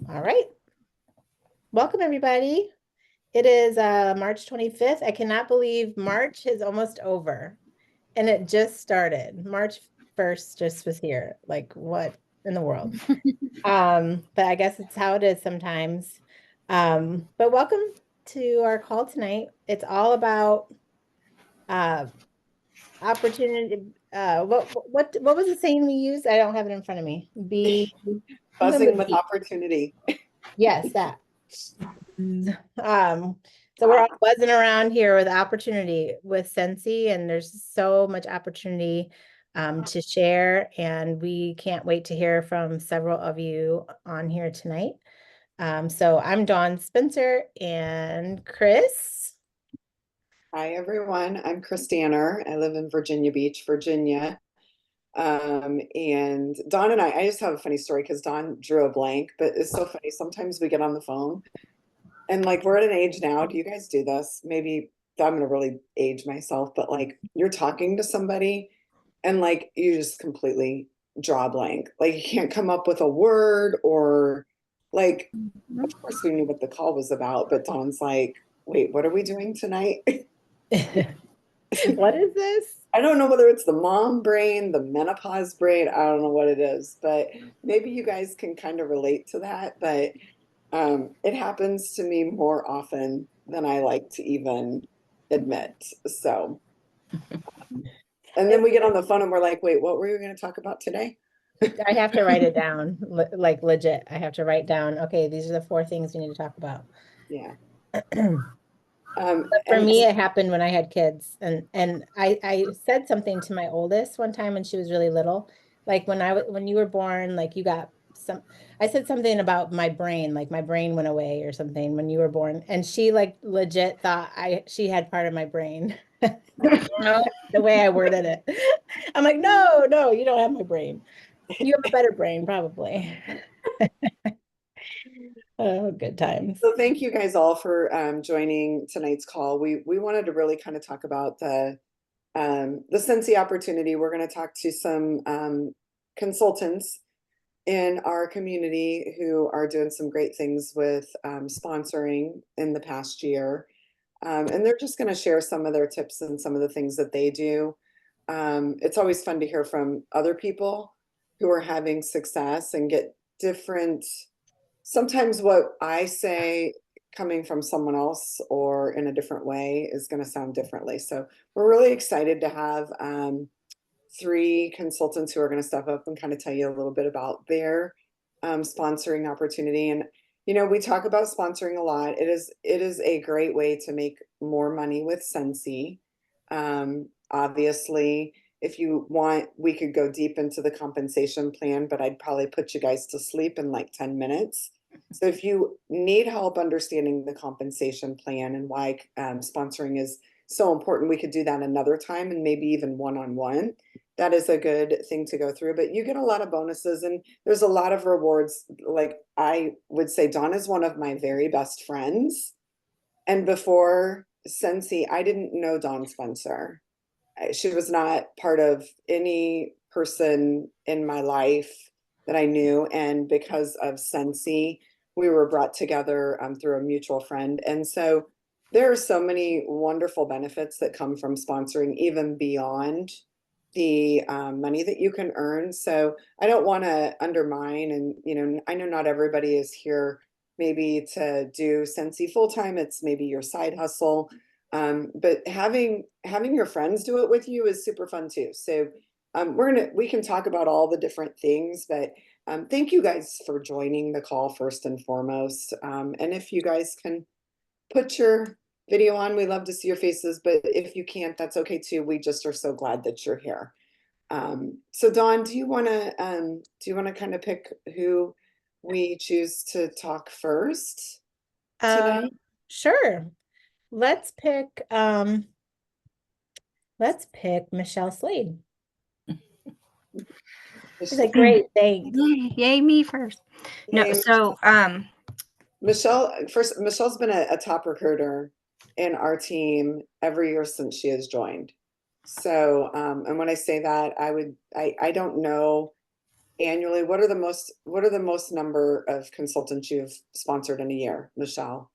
All right. Welcome, everybody. It is March 25th. I cannot believe March is almost over and it just started. March 1st just was here. Like, what in the world? But I guess it's how it is sometimes. But welcome to our call tonight. It's all about uh opportunity. What was the saying we used? I don't have it in front of me. Be Buzzing with opportunity. Yes, that. Um, so we're all buzzing around here with opportunity with Scentsy, and there's so much opportunity to share, and we can't wait to hear from several of you on here tonight. So I'm Dawn Spencer and Chris. Hi, everyone. I'm Chris Danner. I live in Virginia Beach, Virginia. And Dawn and I just have a funny story because Dawn drew a blank, but it's so funny. Sometimes we get on the phone and like we're at an age now. Do you guys do this? Maybe I'm going to really age myself, but like you're talking to somebody and like you just completely draw a blank. Like you can't come up with a word or like, of course we knew what the call was about, but Dawn's like, wait, what are we doing tonight? What is this? I don't know whether it's the mom brain, the menopause brain. I don't know what it is, but maybe you guys can kind of relate to that. But it happens to me more often than I like to even admit. So, and then we get on the phone and we're like, wait, what were you going to talk about today? I have to write it down, like legit. I have to write down, okay, these are the four things we need to talk about. Yeah. But for And me, it happened when I had kids, and I said something to my oldest one time when she was really little, like when you were born, like you got some. I said something about my brain, like my brain went away or something when you were born, and she like legit thought she had part of my brain. The way I worded it, I'm like, no, no, you don't have my brain. You have a better brain, probably. Oh, good times. so thank you guys all for joining tonight's call. We wanted to really kind of talk about the Scentsy opportunity. We're going to talk to some consultants in our community who are doing some great things with sponsoring in the past year. And they're just going to share some of their tips and some of the things that they do. It's always fun to hear from other people who are having success and get different. Sometimes what I say coming from someone else or in a different way is going to sound differently. So we're really excited to have three consultants who are going to step up and kind of tell you a little bit about their sponsoring opportunity. And we talk about sponsoring a lot. It is a great way to make more money with Scentsy. Obviously, if you want, we could go deep into the compensation plan, but I'd probably put you guys to sleep in like 10 minutes. So if you need help understanding the compensation plan and why sponsoring is so important, we could do that another time and maybe even one-on-one. That is a good thing to go through, but you get a lot of bonuses and there's a lot of rewards. Like I would say, Dawn is one of my very best friends. And before Scentsy, I didn't know Dawn Spencer. She was not part of any person in my life that I knew. And because of Scentsy, we were brought together through a mutual friend. And so there are so many wonderful benefits that come from sponsoring, even beyond the money that you can earn. So I don't want to undermine, and I know not everybody is here maybe to do Scentsy full time. It's maybe your side hustle. But having your friends do it with you is super fun too. So we can talk about all the different things, but thank you guys for joining the call first and foremost. And if you guys can put your video on, we love to see your faces, but if you can't, that's okay too. We just are so glad that you're here. So Dawn, do you want to kind of pick who we choose to talk first Um, today? sure. Let's pick um let's pick Michelle Slade. She's like, great, thanks. Yay, yay, me first. No, Hey, so Michelle, first, Michelle's been a top recruiter in our team every year since she has joined. So, and when I say that, I don't know annually, what are the most number of consultants you've sponsored in a year, Michelle?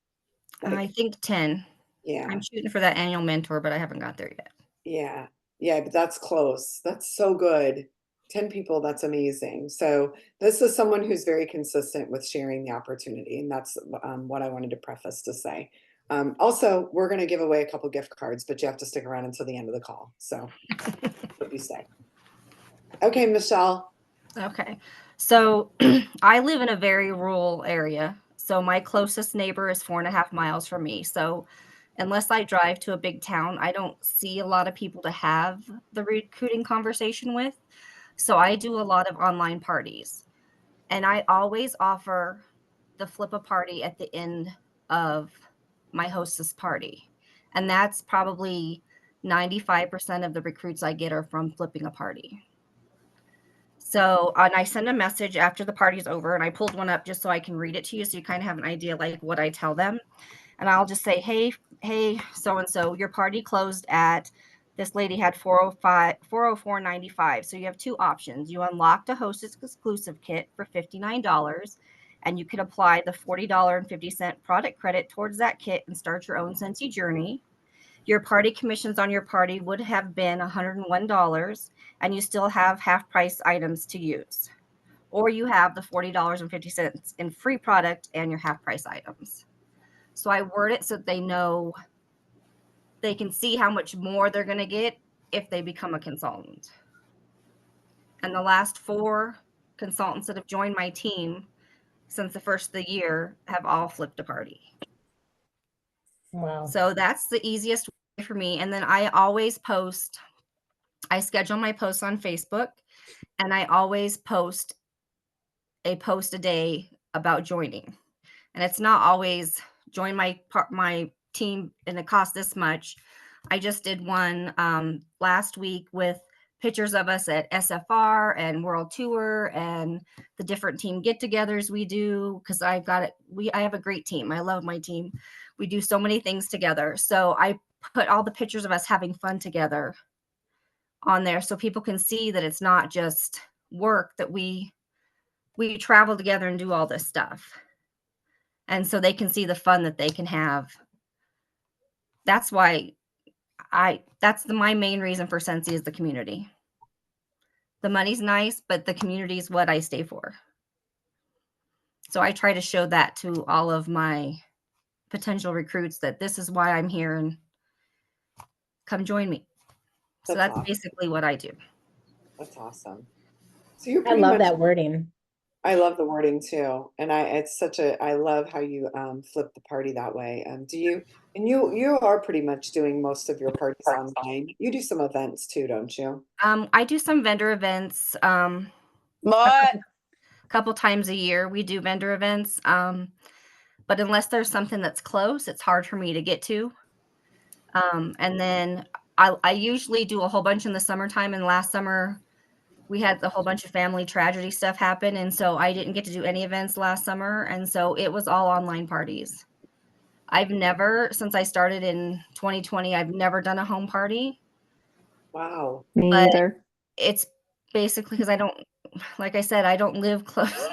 I Like, think 10. yeah, I'm shooting for that annual mentor, but I haven't got there yet. yeah, yeah, but that's close. That's so good. 10 people, that's amazing. So this is someone who's very consistent with sharing the opportunity, and that's what I wanted to preface to say. Also, we're going to give away a couple gift cards, but you have to stick around until the end of the call. So hope you stay. Okay, Michelle. Okay. So I live in a very rural area. So my closest neighbor is 4.5 miles from me. So unless I drive to a big town, I don't see a lot of people to have the recruiting conversation with. So I do a lot of online parties. And I always offer the flip a party at the end of my hostess party. And that's probably 95% of the recruits I get are from flipping a party. So, and I send a message after the party's over, and I pulled one up just so I can read it to you so you kind of have an idea like what I tell them. And I'll just say, hey, so and so, your party closed at this lady had 405 404.95. So you have two options. You unlocked a hostess exclusive kit for $59, and you can apply the $40.50 product credit towards that kit and start your own Scentsy journey. Your party commissions on your party would have been $101, and you still have half price items to use. Or you have the $40.50 in free product and your half price items. So I word it so that they know they can see how much more they're going to get if they become a consultant. And the last 4 consultants that have joined my team since the first of the year have all flipped a party. Wow. So that's the easiest way for me. And then I schedule my posts on Facebook, and I always post a post a day about joining. And it's not always join my team and it costs this much. I just did one last week with pictures of us at SFR and World Tour and the different team get-togethers we do, because I have a great team. I love my team. We do so many things together. So I put all the pictures of us having fun together on there so people can see that it's not just work, that we travel together and do all this stuff. And so they can see the fun that they can have. That's why my main reason for Scentsy is the community. The money's nice, but the community is what I stay for. So I try to show that to all of my potential recruits that this is why I'm here and come join me. So That's that's awesome. basically what I do. That's awesome. So you're I pretty love much, that wording. I love the wording too. And I love how you flip the party that way. You are pretty much doing most of your parties online. You do some events too, don't you? I do some vendor events. What? Couple times a year we do vendor events. But unless there's something that's close, it's hard for me to get to. And then I usually do a whole bunch in the summertime. And last summer we had a whole bunch of family tragedy stuff happen. And so I didn't get to do any events last summer. And so it was all online parties. I've never, since I started in 2020, I've never done a home party. Wow. Me But either. it's basically because like I said, I don't live close.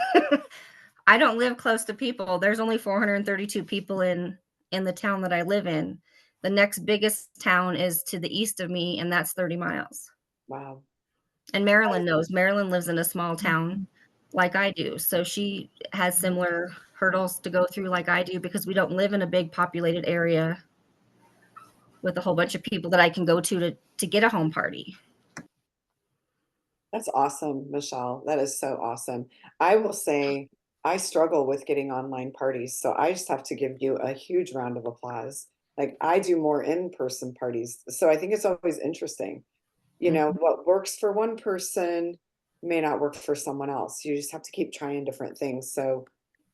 I don't live close to people. There's only 432 people in the town that I live in. The next biggest town is to the east of me, and that's 30 miles. Wow. And Marilyn knows. Marilyn lives in a small town like I do. So she has similar hurdles to go through like I do, because we don't live in a big populated area with a whole bunch of people that I can go to get a home party. That's awesome, Michelle. That is so awesome. I will say I struggle with getting online parties, so I just have to give you a huge round of applause. Like I do more in-person parties. So I think it's always interesting. You know, what works for one person may not work for someone else. You just have to keep trying different things. So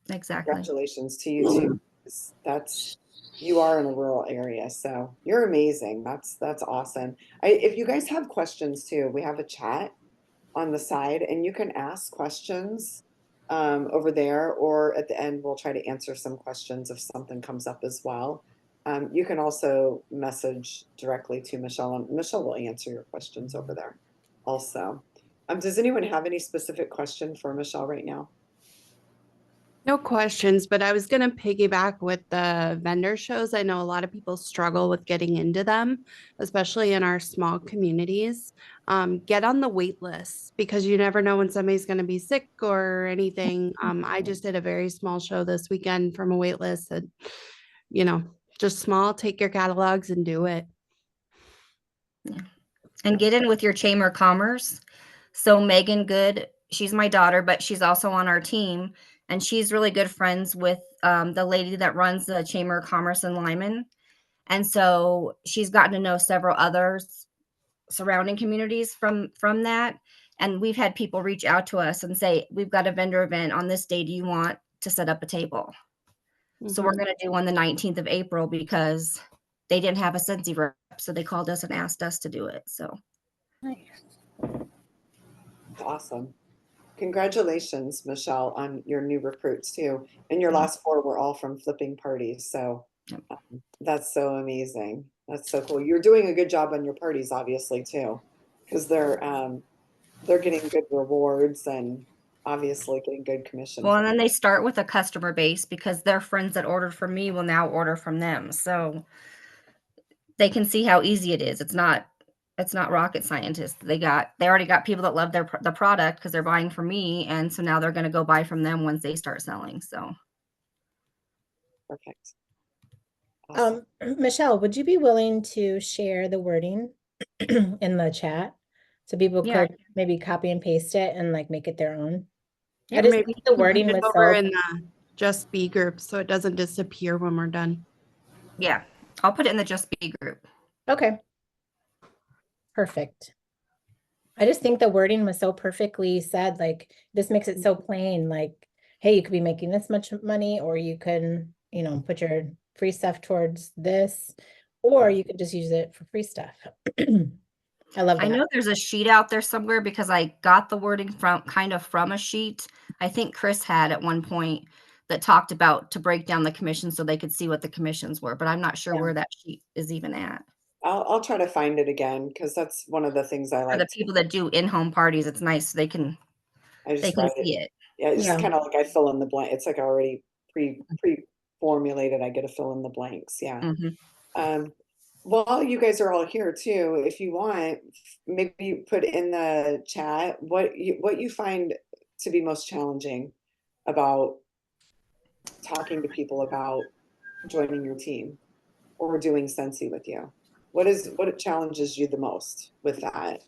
Exactly. congratulations to you too. You are in a rural area, so you're amazing. That's awesome. If you guys have questions too, we have a chat on the side, and you can ask questions over there, or at the end, we'll try to answer some questions if something comes up as well. You can also message directly to Michelle, and Michelle will answer your questions over there also. Does anyone have any specific question for Michelle right now? No questions, but I was going to piggyback with the vendor shows. I know a lot of people struggle with getting into them, especially in our small communities. Get on the wait list because you never know when somebody's going to be sick or anything. I just did a very small show this weekend from a wait list and, just small, take your catalogs and do it. And get in with your Chamber of Commerce. So Megan Good, she's my daughter, but she's also on our team. And she's really good friends with the lady that runs the Chamber of Commerce in Lyman. And so she's gotten to know several others surrounding communities from that. And we've had people reach out to us and say, we've got a vendor event on this day. Do you want to set up a table? So we're going to do on the 19th of April because they didn't have a Scentsy rep. So they called us and asked us to do it. So Awesome. Congratulations, Michelle, on your new recruits too. And your last 4 were all from flipping parties. So that's so amazing. That's so cool. You're doing a good job on your parties, obviously, too, because they're getting good rewards and obviously getting good commission. well, and then they start with a customer base because their friends that ordered from me will now order from them. So they can see how easy it is. It's not rocket scientists. They already got people that love the product because they're buying from me, and so now they're going to go buy from them once they start selling. So Perfect. Awesome. Michelle, would you be willing to share the wording in the chat so people Yeah. could maybe copy and paste it and like make it their own? Yeah, I just maybe think the wording put it was over so in the Just Be group so it doesn't disappear when we're done. yeah, I'll put it in the Just Be group. okay. Perfect. I just think the wording was so perfectly said. Like this makes it so plain. Like, hey, you could be making this much money, or you can, put your free stuff towards this, or you could just use it for free stuff. I love that. I know there's a sheet out there somewhere because I got the wording from a sheet. I think Chris had at one point that talked about to break down the commissions so they could see what the commissions were, but I'm not sure where that sheet is even at. I'll try to find it again because that's one of the things I For like. the people that do in-home parties, it's nice so they can see it. Yeah, it's just kind of like I fill in the blank. It's like already pre-formulated. I get to fill in the blanks. Yeah. While you guys are all here too, if you want, maybe put in the chat what you find to be most challenging about talking to people about joining your team or doing Scentsy with you. What challenges you the most with that?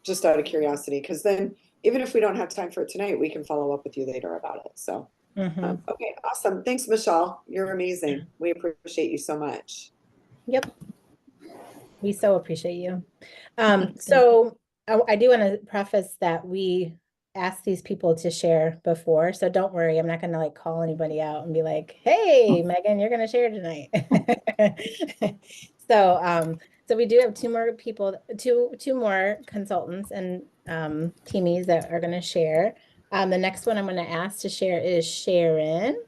Just out of curiosity, because then even if we don't have time for it tonight, we can follow up with you later about it. So, okay, awesome. Thanks, Michelle. You're amazing. We appreciate you so much. Yep. We so appreciate you. So I do want to preface that we asked these people to share before, so don't worry. I'm not going to like call anybody out and be like, "Hey, Megan, you're going to share tonight." So we do have 2 more people, two more consultants and teamies that are going to share. The next one I'm going to ask to share is Sharon,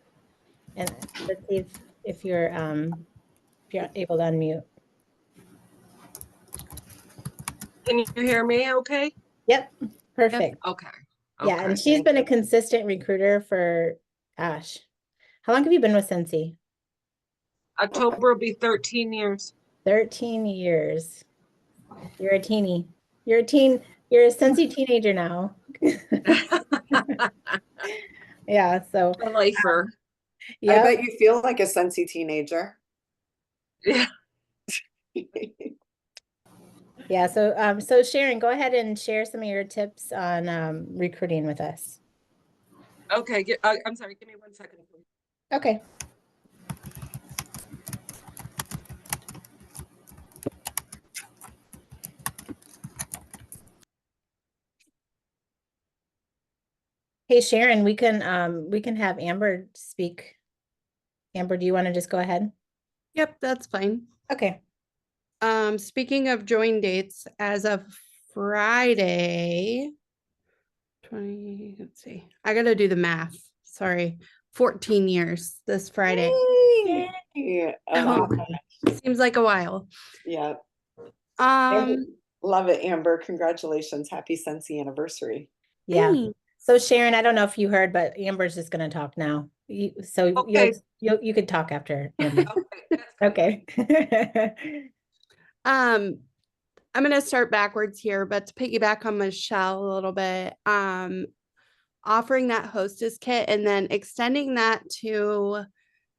and let's see if you're able to unmute. Can you hear me okay? Yep, perfect. Yep. Okay. Yeah, and she's been a consistent recruiter for, gosh, how long have you been with Scentsy? October will be 13 years. 13 years. You're a teenie. You're a Scentsy teenager now. Yeah, so. A lifer. Yeah. I bet you feel like a Scentsy teenager. Yeah. Yeah, so Sharon, go ahead and share some of your tips on recruiting with us. Okay, I'm sorry, give me 1 second, please. Okay. Hey, Sharon, we can have Amber speak. Amber, do you want to just go ahead? Yep, that's fine. Okay. Speaking of join dates, as of Friday, let's see, I gotta do the math. Sorry, 14 years this Friday. Yeah. Oh, Seems like a while. yeah. Love it, Amber. Congratulations. Happy Scentsy anniversary. Yeah. Thanks. So Sharon, I don't know if you heard, but Amber's just going to talk now. So Okay. you could talk after Amber. Okay. That's fine. Okay. I'm going to start backwards here, but to piggyback on Michelle a little bit, offering that hostess kit and then extending that to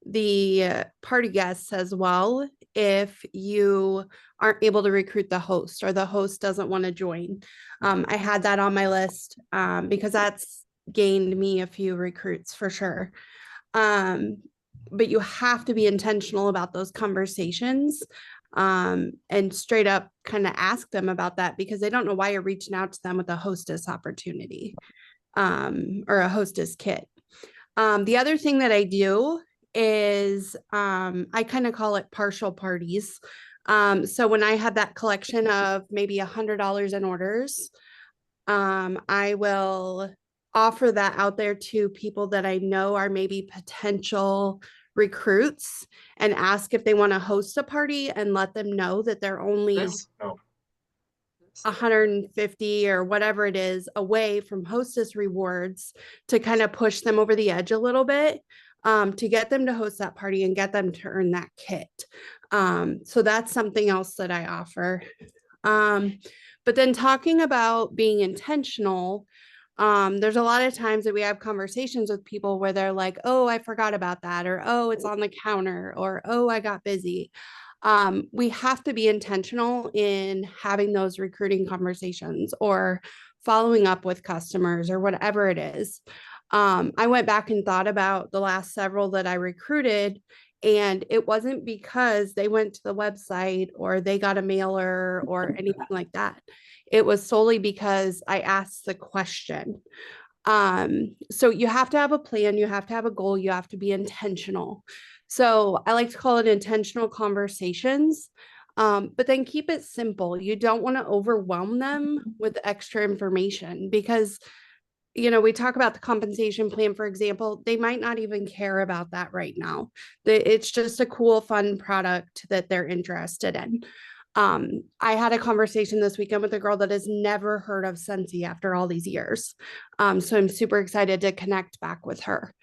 the party guests as well if you aren't able to recruit the host or the host doesn't want to join. I had that on my list because that's gained me a few recruits for sure. But you have to be intentional about those conversations and straight up kind of ask them about that because they don't know why you're reaching out to them with a hostess opportunity or a hostess kit. The other thing that I do is I kind of call it partial parties. So when I have that collection of maybe $100 in orders, I will offer that out there to people that I know are maybe potential recruits and ask if they want to host a party and let them know that they're only 150 or whatever it is away from hostess rewards to kind of push them over the edge a little bit to get them to host that party and get them to earn that kit. So that's something else that I offer. But then talking about being intentional, there's a lot of times that we have conversations with people where they're like, oh, I forgot about that, or oh, it's on the counter, or oh, I got busy. We have to be intentional in having those recruiting conversations or following up with customers or whatever it is. I went back and thought about the last several that I recruited, and it wasn't because they went to the website or they got a mailer or anything like that. It was solely because I asked the question. So you have to have a plan, you have to have a goal, you have to be intentional. So I like to call it intentional conversations, but then keep it simple. You don't want to overwhelm them with extra information because, you know, we talk about the compensation plan, for example, they might not even care about that right now. It's just a cool, fun product that they're interested in. I had a conversation this weekend with a girl that has never heard of Scentsy after all these years. So I'm super excited to connect back with her.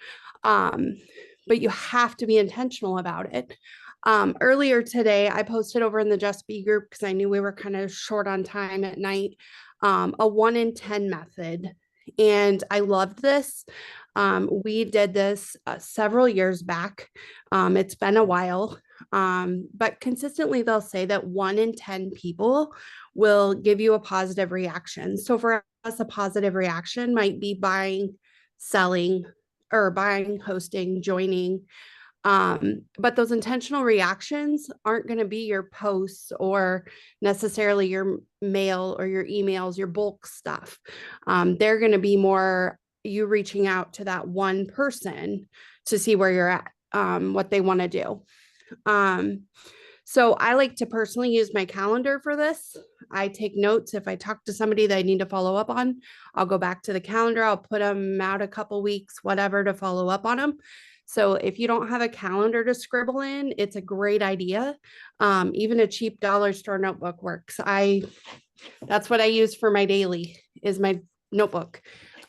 But you have to be intentional about it. Earlier today, I posted over in the Just Be group because I knew we were kind of short on time at night, a 1 in 10 method. And I loved this. We did this several years back. It's been a while, but consistently they'll say that 1 in 10 people will give you a positive reaction. So for us, a positive reaction might be buying, selling, or buying, hosting, joining. But those intentional reactions aren't going to be your posts or necessarily your mail or your emails, your bulk stuff. They're going to be more you reaching out to that one person to see where you're at, what they want to do. So I like to personally use my calendar for this. I take notes. If I talk to somebody that I need to follow up on, I'll go back to the calendar. I'll put them out a couple weeks, whatever, to follow up on them. So if you don't have a calendar to scribble in, it's a great idea. Even a cheap dollar store notebook works. That's what I use for my daily is my notebook.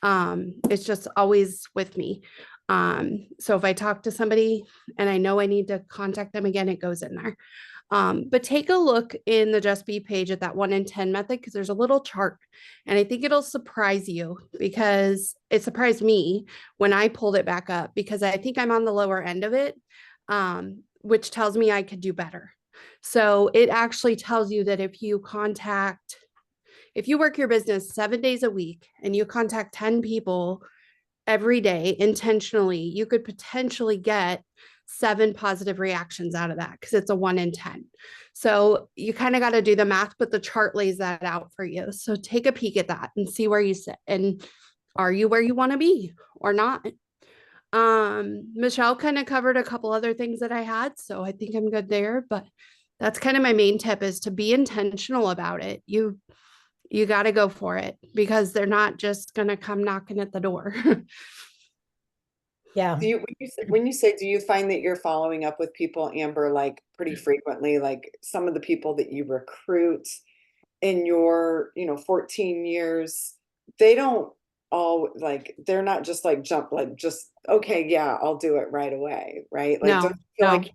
It's just always with me. So if I talk to somebody and I know I need to contact them again, it goes in there. But take a look in the Just Be page at that 1 in 10 method because there's a little chart and I think it'll surprise you because it surprised me when I pulled it back up because I think I'm on the lower end of it, which tells me I could do better. So it actually tells you that if you work your business 7 days a week and you contact 10 people every day intentionally, you could potentially get 7 positive reactions out of that because it's a 1 in 10. So you kind of got to do the math, but the chart lays that out for you. So take a peek at that and see where you sit. And are you where you want to be or not? Michelle kind of covered a couple other things that I had. So I think I'm good there, but that's kind of my main tip is to be intentional about it. You got to go for it because they're not just going to come knocking at the door. Yeah. When you say, do you find that you're following up with people, Amber, like pretty frequently, like some of the people that you recruit, in your, 14 years, they don't all like, they're not just like jump, like just, okay, yeah, I'll do it right away, right? Like, don't No, you feel no. like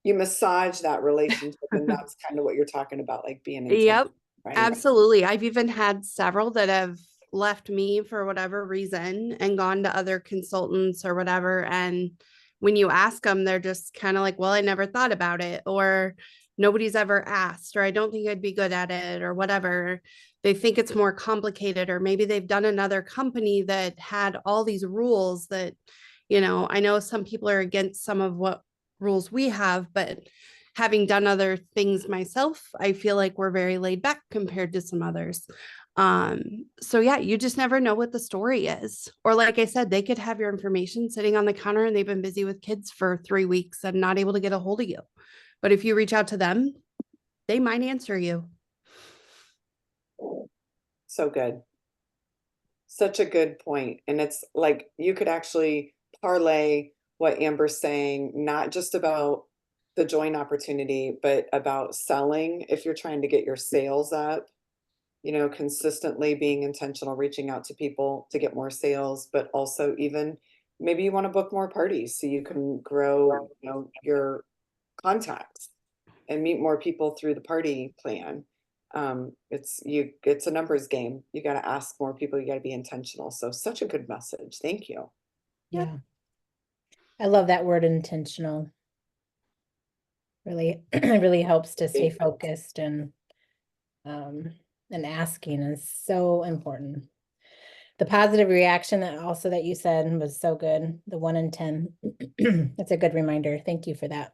you massage that relationship, and that's kind of what you're talking about, like being intentional, Yep, right? absolutely. I've even had several that have left me for whatever reason and gone to other consultants or whatever. And when you ask them, they're just kind of like, well, I never thought about it, or nobody's ever asked, or I don't think I'd be good at it, or whatever. They think it's more complicated, or maybe they've done another company that had all these rules that, I know some people are against some of what rules we have, but having done other things myself, I feel like we're very laid back compared to some others. So yeah, you just never know what the story is. Or like I said, they could have your information sitting on the counter and they've been busy with kids for 3 weeks and not able to get a hold of you. But if you reach out to them, they might answer you. So good. Such a good point. And it's like you could actually parlay what Amber's saying, not just about the join opportunity, but about selling if you're trying to get your sales up, consistently being intentional, reaching out to people to get more sales, but also even maybe you want to book more parties so you can grow, your contacts and meet more people through the party plan. It's a numbers game. You got to ask more people, you got to be intentional. So such a good message. Thank you. Yeah. I love that word intentional. Really, it really helps to stay focused and asking is so important. The positive reaction that you said was so good. The 1 in 10. That's a good reminder. Thank you for that.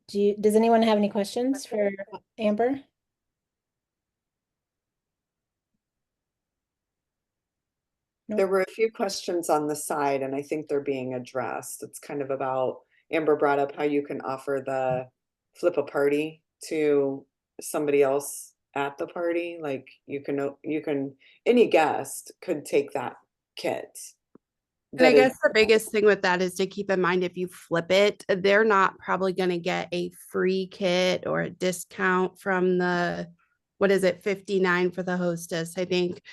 Does anyone have any questions for Amber? There were a few questions on the side, and I think they're being addressed. It's kind of about, Amber brought up how you can offer the flip a party to somebody else at the party. Like any guest could take that kit. And I That is, guess the biggest thing with that is to keep in mind if you flip it, they're not probably going to get a free kit or a discount from the, what is it, 59 for the hostess. I think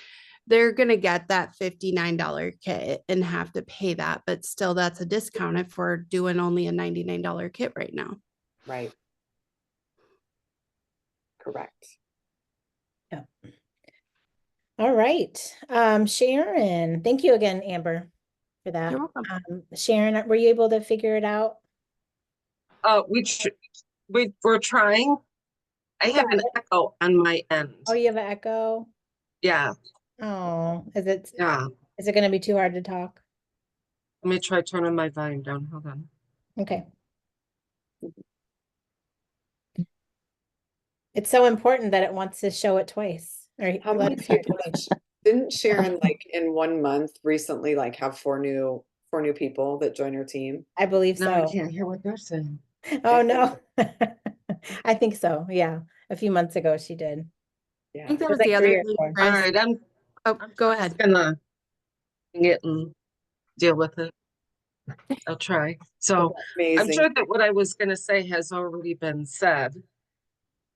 they're going to get that $59 kit and have to pay that, but still that's a discount if we're doing only a $99 kit right now. right. Correct. Yeah. All right. Sharon, thank you again, Amber, for that. You're welcome. Sharon, were you able to figure it out? We're trying. I have an echo on my end. Oh, you have an echo? Yeah, Oh, yeah. is it going to be too hard to talk? Let me try turning my volume down. Hold on. Okay. It's so important that it wants to show it twice. Or How let many us hear it people twice. didn't Sharon like in 1 month recently like have four new people that join her team? I believe Now I so. can't hear what they're saying. Oh, no. I think so. Yeah. A few months ago, she did. I Yeah. think that It was was like the 3 other or thing, 4. All Chris. right, Oh, go just ahead. gonna get and deal with it. I'll try. So I'm Amazing. sure that what I was gonna say has already been said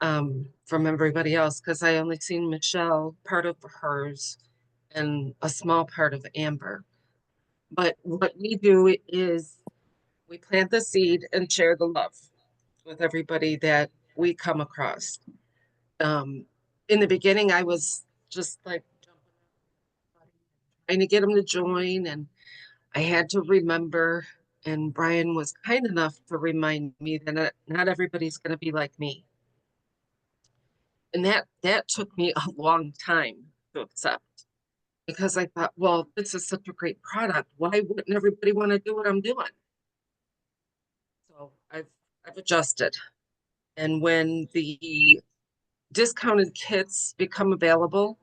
from everybody else, because I only seen Michelle, part of hers, and a small part of Amber. But what we do is we plant the seed and share the love with everybody that we come across. In the beginning, I was just like trying to get them to join, and I had to remember, and Brian was kind enough to remind me that not everybody's going to be like me. And that took me a long time to accept, because I thought, well, this is such a great product. Why wouldn't everybody want to do what I'm doing? So I've adjusted. And when the discounted kits become available,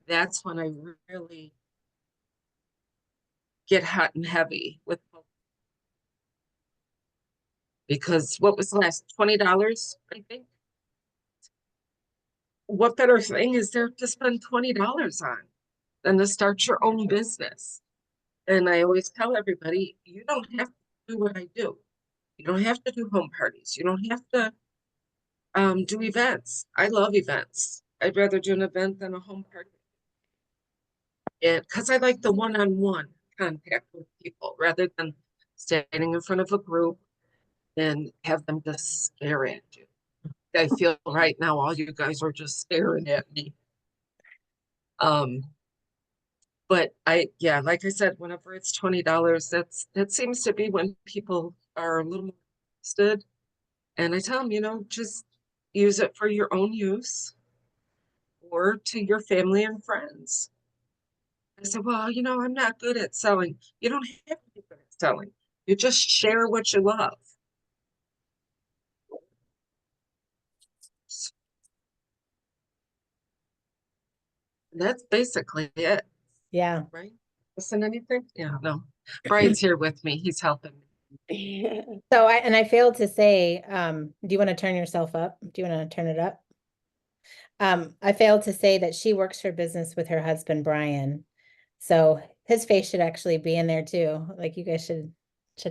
that's when I really get hot and heavy with, because what was the last $20, I think? What better thing is there to spend $20 on than to start your own business? And I always tell everybody, you don't have to do what I do. You don't have to do home parties. You don't have to do events. I love events. I'd rather do an event than a home party. And because I like the one-on-one contact with people rather than standing in front of a group and have them just stare at you. I feel right now all you guys are just staring at me. But yeah, like I said, whenever it's $20, that seems to be when people are a little more interested. And I tell them, just use it for your own use or to your family and friends. I said, well, I'm not good at selling. You don't have to be good at selling. You just share what you love. That's basically it, Yeah. right? Listen, anything? Yeah, no. Brian's here with me. He's helping me. So I failed to say, do you want to turn yourself up? Do you want to turn it up? I failed to say that she works her business with her husband, Brian. So his face should actually be in there too. Like you guys should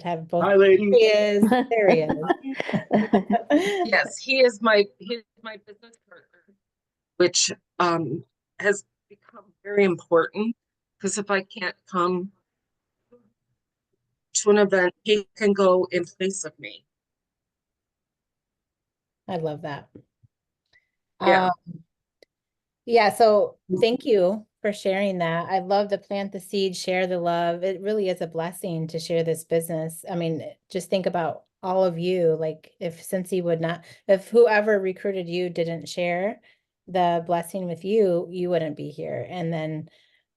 have both. Hi, ladies. He is. There he is. Yes, he's my business partner, which has become very important because if I can't come to an event, he can go in place of me. I love that. Yeah. Yeah, so thank you for sharing that. I love to plant the seed, share the love. It really is a blessing to share this business. I mean, just think about all of you. Like if Scentsy would not, if whoever recruited you didn't share the blessing with you, you wouldn't be here. And then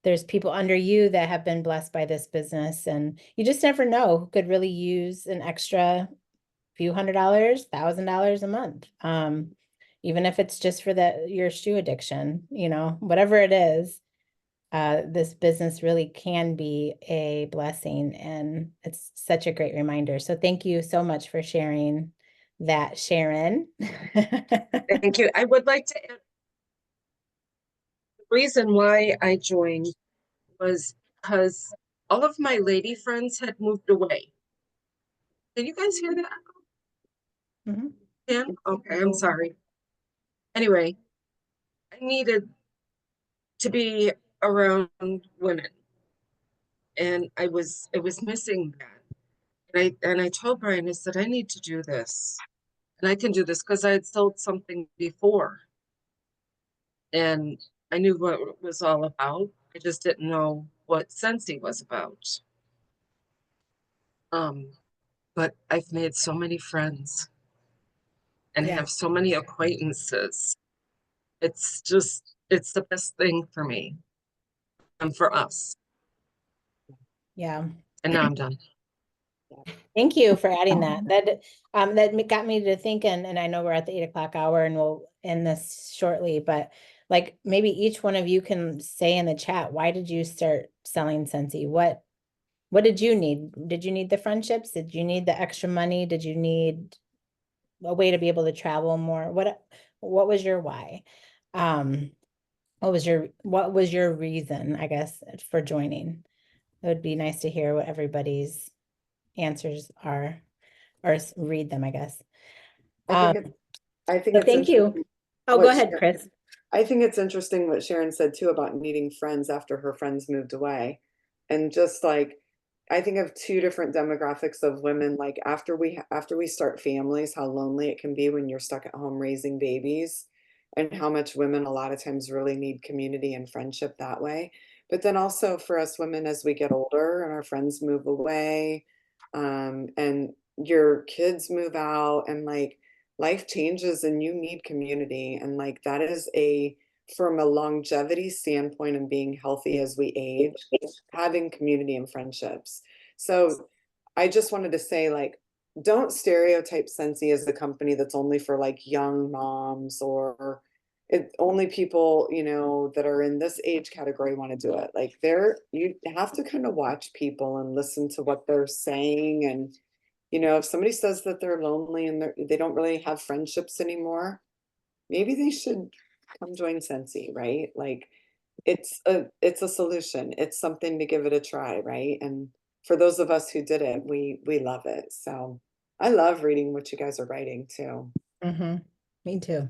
there's people under you that have been blessed by this business. And you just never know who could really use an extra few $100s, $1,000 a month. Even if it's just for your shoe addiction, whatever it is, this business really can be a blessing, and it's such a great reminder. So thank you so much for sharing that, Sharon. Thank you. I would like to add the reason why I joined was because all of my lady friends had moved away. Did you guys hear that? Mhm. Yeah. Okay, I'm sorry. Anyway, I needed to be around women, and I was missing that. And I told Brian, I said, I need to do this. And I can do this because I had sold something before. And I knew what it was all about. I just didn't know what Scentsy was about. But I've made so many friends and Yeah, have so many acquaintances. It's the best thing for me and for us. yeah. And now I'm done. Thank you for adding that. That got me to thinking, and I know we're at the 8 o'clock hour and we'll end this shortly, but like maybe each one of you can say in the chat, why did you start selling Scentsy? What did you need? Did you need the friendships? Did you need the extra money? Did you need a way to be able to travel more? What was your why? What was your reason, I guess, for joining? It would be nice to hear what everybody's answers are, or read them, I guess. I think So it's thank you. interesting Oh, go what ahead, Chris. I think it's interesting what Sharon said too about needing friends after her friends moved away. And just like I think of two different demographics of women, like after we start families, how lonely it can be when you're stuck at home raising babies, and how much women a lot of times really need community and friendship that way. But then also for us women as we get older and our friends move away, and your kids move out, and like life changes and you need community, and like that is from a longevity standpoint and being healthy as we age, having community and friendships. So I just wanted to say, like, don't stereotype Scentsy as the company that's only for like young moms, or only people, that are in this age category want to do it. Like you have to kind of watch people and listen to what they're saying. And if somebody says that they're lonely and they don't really have friendships anymore, maybe they should come join Scentsy, right? Like it's a solution. It's something to give it a try, right? And for those of us who did it, we love it. So I love reading what you guys are writing too. Mm-hmm. Me too.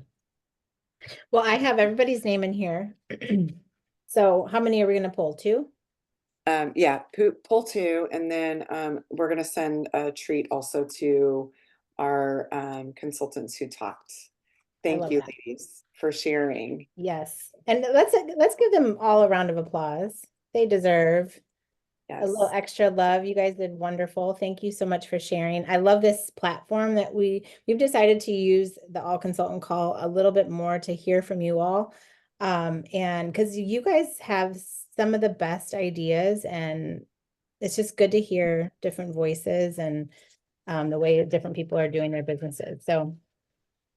Well, I have everybody's name in here. So how many are we gonna pull? Two? Yeah, pull two, and then we're gonna send a treat also to our consultants who talked. I Thank love you, that. ladies, for sharing. Yes. And let's give them all a round of applause. They deserve a little Yes. extra love. You guys did wonderful. Thank you so much for sharing. I love this platform that we've decided to use the all consultant call a little bit more to hear from you all. And because you guys have some of the best ideas, and it's just good to hear different voices and the way different people are doing their businesses. So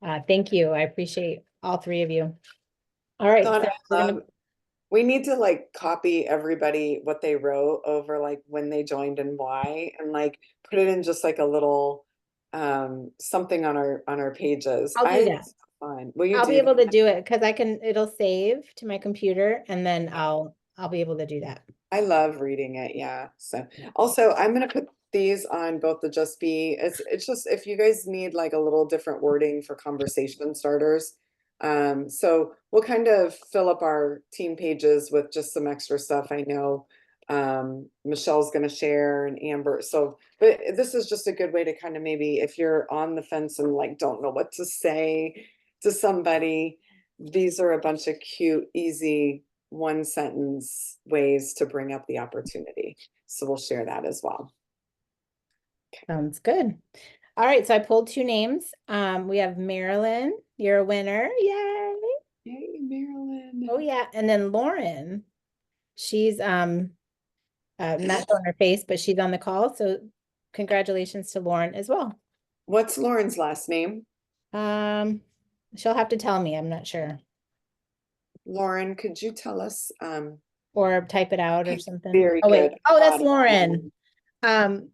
thank you. I appreciate all three of you. All right, Dawn, so we're gonna we need to like copy everybody what they wrote over like when they joined and why, and like put it in just like a little something on our pages. I'll I do think that. it's fun. Will you I'll be do able to that? do it because it'll save to my computer and then I'll be able to do that. I love reading it, yeah. So also I'm gonna put these on both the Just Be, it's just if you guys need like a little different wording for conversation starters. So we'll kind of fill up our team pages with just some extra stuff. I know Michelle's gonna share and Amber. So, but this is just a good way to kind of maybe if you're on the fence and like don't know what to say to somebody, these are a bunch of cute, easy one sentence ways to bring up the opportunity. So we'll share that as well. Sounds good. All right, so I pulled two names. We have Marilyn, you're a winner. Yay. Yay, Marilyn. Oh yeah, and then Lauren, she's not showing her face, but she's on the call. So congratulations to Lauren as well. What's Lauren's last name? Um, she'll have to tell me, I'm not sure. Lauren, could you tell us? Or type it out or something. Very Oh wait. good. Oh, that's Got it. Lauren. Um,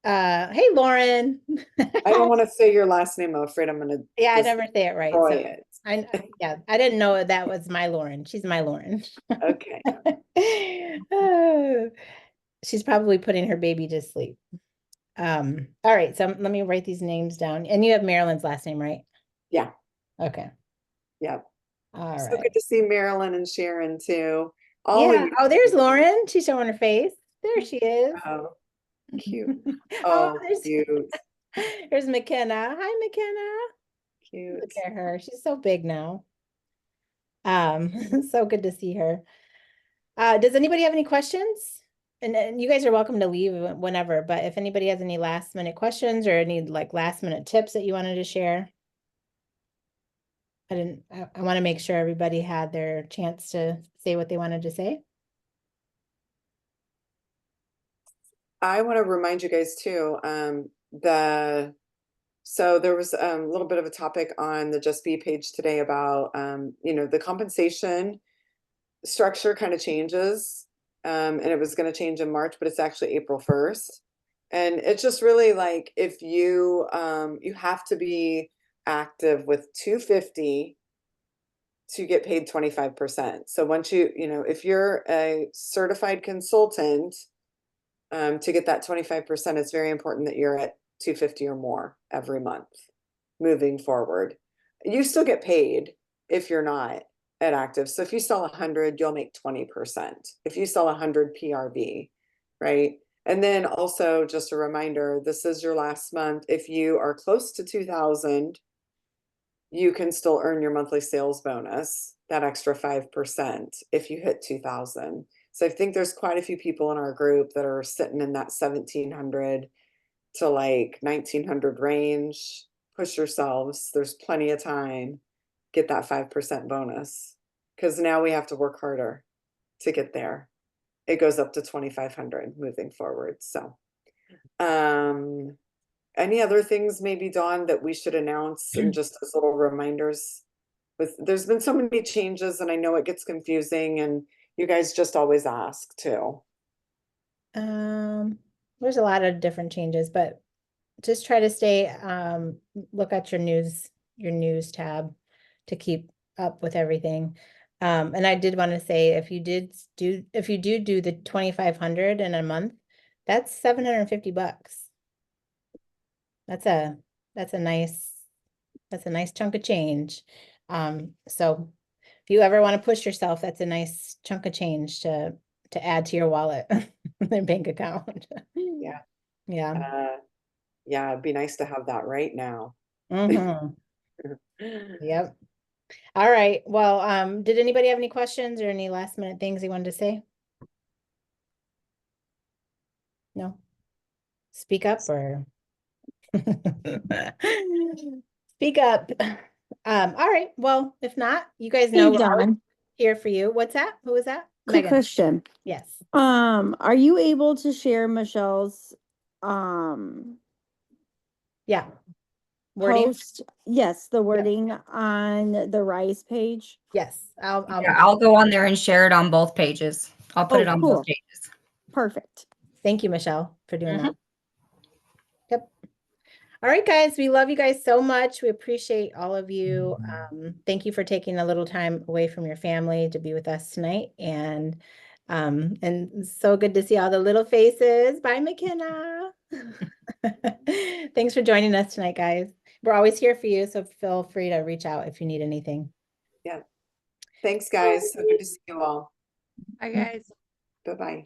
hey Lauren. I don't want to say your last name. I'm afraid I'm going to Yeah, I never say it right. destroy So it. yeah, I didn't know that was my Lauren. She's my Lauren. Okay. Oh, she's probably putting her baby to sleep. All right, so let me write these names down. And you have Marilyn's last name, right? Yeah. Okay. Yeah. All So right. good to see Marilyn and Sharon too. All of Yeah. you. Oh, there's Lauren. She's showing her face. There she is. Oh, cute. Oh, Oh, cute. there's McKenna. Hi, McKenna. Cute. Look at her. She's so big now. So good to see her. Does anybody have any questions? And you guys are welcome to leave whenever, but if anybody has any last minute questions or any like last minute tips that you wanted to share. I want to make sure everybody had their chance to say what they wanted to say. I want to remind you guys too, so there was a little bit of a topic on the Just Be page today about, the compensation structure kind of changes. And it was going to change in March, but it's actually April 1st. And it's just really like if you have to be active with 250 to get paid 25%. So once if you're a certified consultant, to get that 25%, it's very important that you're at 250 or more every month moving forward. You still get paid if you're not at active. So if you sell 100, you'll make 20%. If you sell 100 PRV, right? And then also just a reminder, this is your last month. If you are close to 2,000, you can still earn your monthly sales bonus, that extra 5% if you hit 2,000. So I think there's quite a few people in our group that are sitting in that 1,700 to like 1,900 range. Push yourselves. There's plenty of time. Get that 5% bonus because now we have to work harder to get there. It goes up to 2,500 moving forward. So, any other things maybe, Dawn, that we should announce and just as little reminders? There's been so many changes and I know it gets confusing and you guys just always ask too. There's a lot of different changes, but just try to stay, look at your news tab to keep up with everything. And I did want to say, if you do the 2,500 in a month, that's $750. That's a nice That's a nice chunk of change. So if you ever want to push yourself, that's a nice chunk of change to add to your wallet and bank account. Yeah. Yeah. Yeah, it'd be nice to have that right now. Mm-hmm. Yep. All right. Well, did anybody have any questions or any last minute things you wanted to say? No? Speak up or speak up. All right. Well, if not, you guys know Hey, we're always Dawn, here for you. What's that? Who was that? quick Megan. question. Yes. Are you able to share Michelle's um Yeah. Wording. post? Yes, the wording on the Rise page. Yes. Yeah, I'll go on there and share it on both pages. I'll put Oh, it on cool. both pages. Perfect. Thank you, Michelle, for doing Mhm. that. Yep. All right, guys, we love you guys so much. We appreciate all of you. Thank you for taking a little time away from your family to be with us tonight. And so good to see all the little faces. Bye, McKenna. Thanks for joining us tonight, guys. We're always here for you, so feel free to reach out if you need anything. Yeah. Thanks, guys. So good to see you all. Bye, guys. Bye-bye.